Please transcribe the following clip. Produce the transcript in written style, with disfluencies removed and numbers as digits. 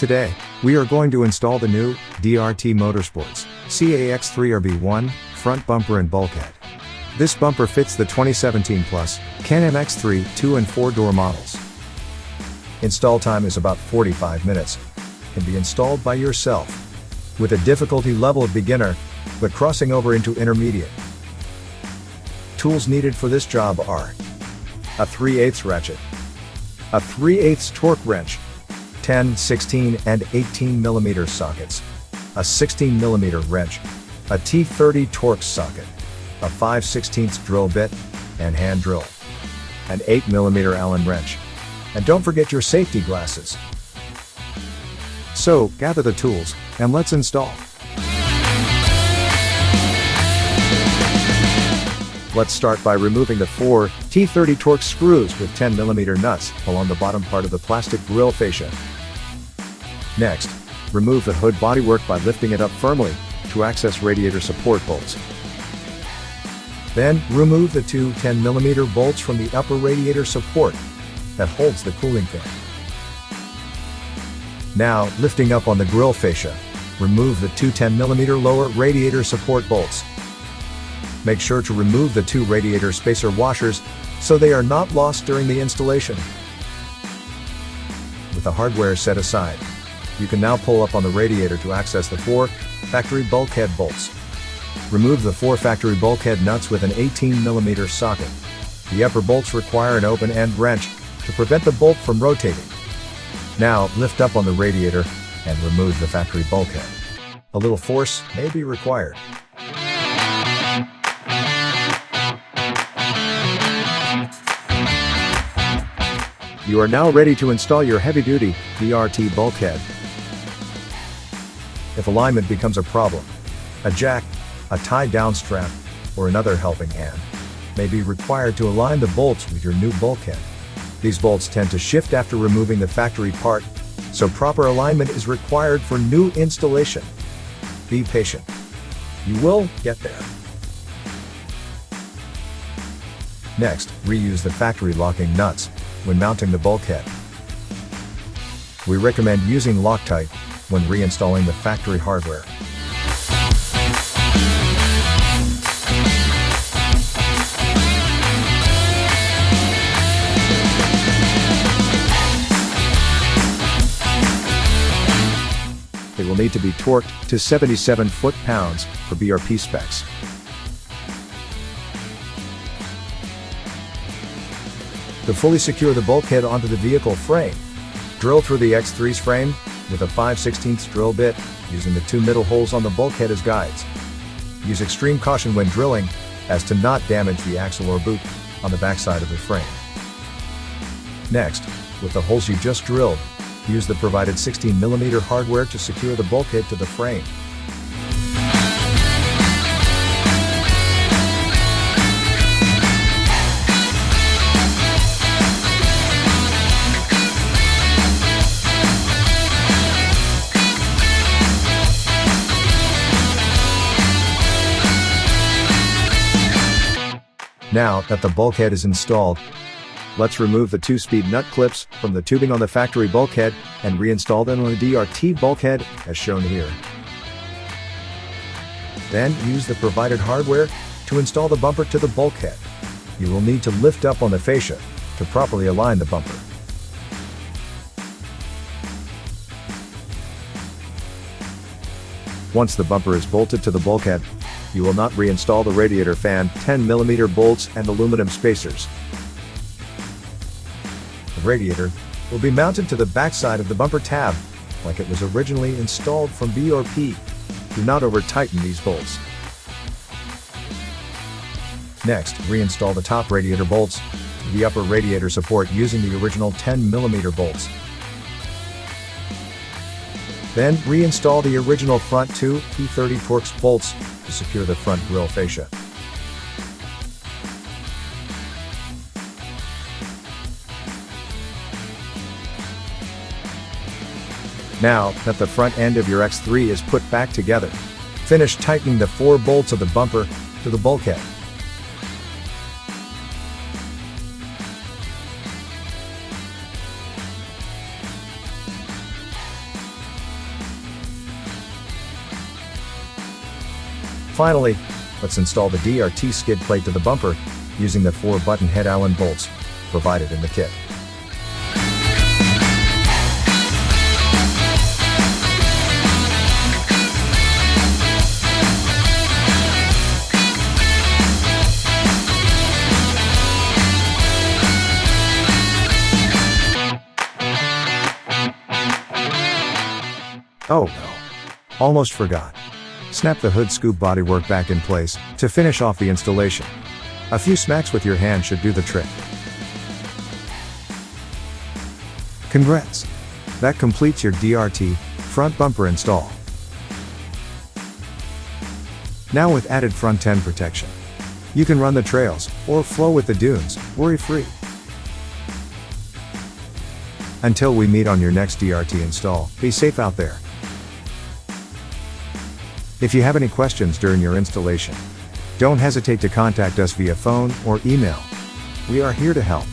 Today, we are going to install the new DRT Motorsports CAX3FB1 front bumper and bulkhead. This bumper fits the 2017 Plus CanAm X3 2 and 4 door models. Install time is about 45 minutes. Can be installed by yourself with a difficulty level of beginner, but crossing over into intermediate. Tools needed for this job are a 3/8 ratchet, a 3/8 torque wrench, 10, 16, and 18 mm sockets, a 16 mm wrench, a T30 Torx socket, a 5/16 drill bit, and hand drill, an 8 mm Allen wrench, and don't forget your safety glasses. So, gather the tools, and let's install. Let's start by removing the 4 T30 Torx screws with 10 mm nuts along the bottom part of the plastic grille fascia. Next, remove the hood bodywork by lifting it up firmly to access radiator support bolts. Then, remove the two 10 mm bolts from the upper radiator support that holds the cooling fan. Now, lifting up on the grille fascia, remove the two 10 mm lower radiator support bolts. Make sure to remove the two radiator spacer washers so they are not lost during the installation. With the hardware set aside, you can now pull up on the radiator to access the 4 factory bulkhead bolts. Remove the 4 factory bulkhead nuts with an 18 mm socket. The upper bolts require an open-end wrench to prevent the bolt from rotating. Now, lift up on the radiator and remove the factory bulkhead. A little force may be required. You are now ready to install your heavy-duty DRT bulkhead. If alignment becomes a problem, a jack, a tie-down strap, or another helping hand may be required to align the bolts with your new bulkhead. These bolts tend to shift after removing the factory part, so proper alignment is required for new installation. Be patient. You will get there. Next, reuse the factory locking nuts when mounting the bulkhead. We recommend using Loctite when reinstalling the factory hardware. They will need to be torqued to 77 foot-pounds for BRP specs. To fully secure the bulkhead onto the vehicle frame, drill through the X3's frame with a 5/16 drill bit, using the 2 middle holes on the bulkhead as guides. Use extreme caution when drilling, as to not damage the axle or boot on the backside of the frame. Next, with the holes you just drilled, use the provided 16 mm hardware to secure the bulkhead to the frame. Now that the bulkhead is installed, let's remove the 2-speed nut clips from the tubing on the factory bulkhead and reinstall them on the DRT bulkhead as shown here. Then use the provided hardware to install the bumper to the bulkhead. You will need to lift up on the fascia to properly align the bumper. Once the bumper is bolted to the bulkhead, you will not reinstall the radiator fan 10 mm bolts and aluminum spacers. The radiator will be mounted to the backside of the bumper tab, like it was originally installed from BRP. Do not over-tighten these bolts. Next, reinstall the top radiator bolts to the upper radiator support using the original 10 mm bolts. Then, reinstall the original front 2 T30 Torx bolts to secure the front grille fascia. Now that the front end of your X3 is put back together, finish tightening the 4 bolts of the bumper to the bulkhead. Finally, let's install the DRT skid plate to the bumper using the 4-button head Allen bolts provided in the kit. Oh no. Almost forgot. Snap the hood scoop bodywork back in place to finish off the installation. A few smacks with your hand should do the trick. Congrats! That completes your DRT front bumper install. Now with added front end protection, you can run the trails or flow with the dunes, worry-free. Until we meet on your next DRT install, be safe out there. If you have any questions during your installation, don't hesitate to contact us via phone or email. We are here to help.